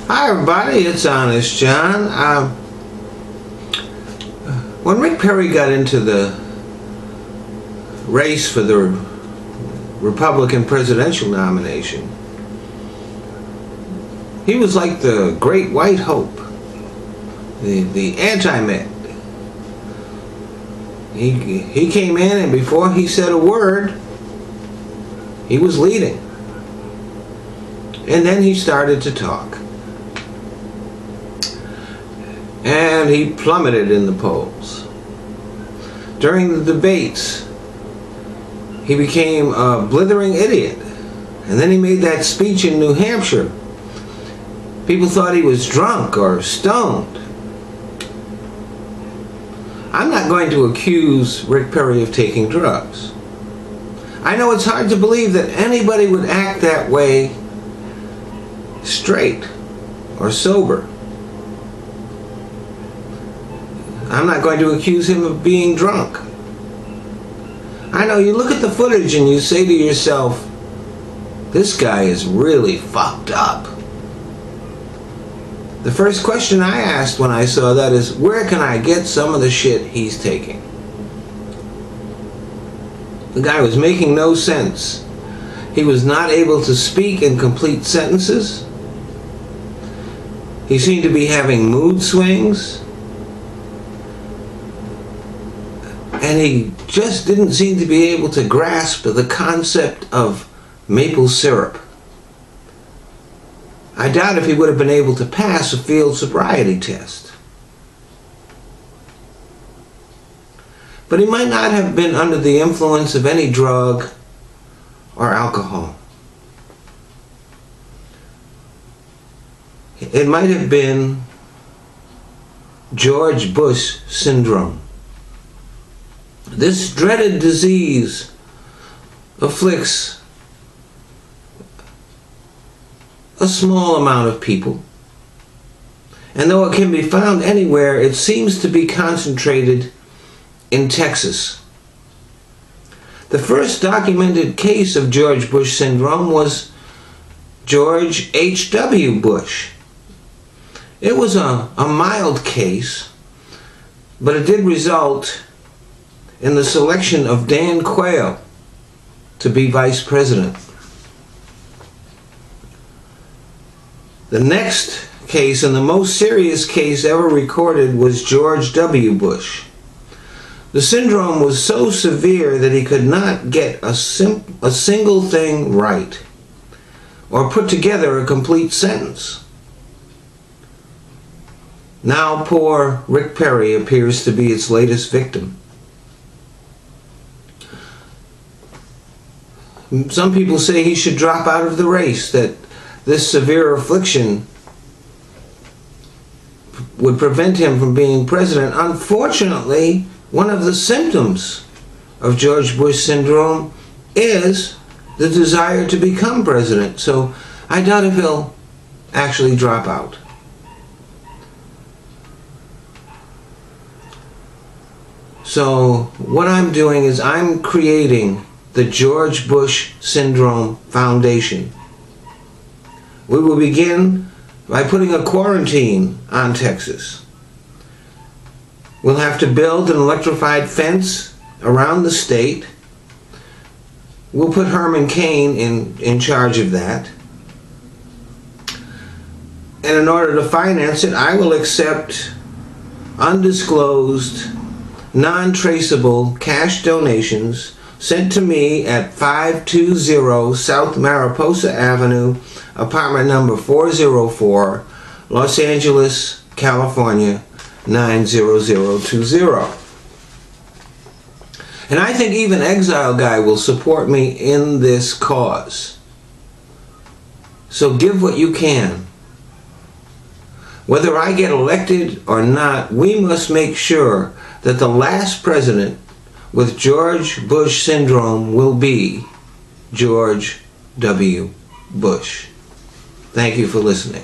Hi everybody, it's Honest John. When Rick Perry got into the race for the Republican presidential nomination, he was like the great white hope, the anti-Met. He came in, and before he said a word, he was leading. And then he started to talk. And he plummeted in the polls. During the debates, he became a blithering idiot. And then he made that speech in New Hampshire. People thought he was drunk or stoned. I'm not going to accuse Rick Perry of taking drugs. I know it's hard to believe that anybody would act that way straight or sober. I'm not going to accuse him of being drunk. I know you look at the footage and you say to yourself, this guy is really fucked up. The first question I asked when I saw that is, where can I get some of the shit he's taking? The guy was making no sense. He was not able to speak in complete sentences. He seemed to be having mood swings. And he just didn't seem to be able to grasp the concept of maple syrup. I doubt if he would have been able to pass a field sobriety test. But he might not have been under the influence of any drug or alcohol. It might have been George Bush syndrome. This dreaded disease afflicts a small amount of people, and though it can be found anywhere, it seems to be concentrated in Texas. The first documented case of George Bush syndrome was George H.W. Bush. It was a mild case, but it did result in the selection of Dan Quayle to be vice president. The next case, and the most serious case ever recorded, was George W. Bush. The syndrome was so severe that he could not get a single thing right, or put together a complete sentence. Now poor Rick Perry appears to be its latest victim. Some people say he should drop out of the race, that this severe affliction would prevent him from being president. Unfortunately, one of the symptoms of George Bush syndrome is the desire to become president. So I doubt if he'll actually drop out. So what I'm doing is I'm creating the George Bush Syndrome Foundation. We will begin by putting a quarantine on Texas. We'll have to build an electrified fence around the state. We'll put Herman Cain in charge of that. And in order to finance it, I will accept undisclosed, non-traceable cash donations sent to me at 520 South Mariposa Avenue, apartment number 404, Los Angeles, California, 90020. And I think even Exile Guy will support me in this cause. So give what you can. Whether I get elected or not, we must make sure that the last president with George Bush syndrome will be George W. Bush. Thank you for listening.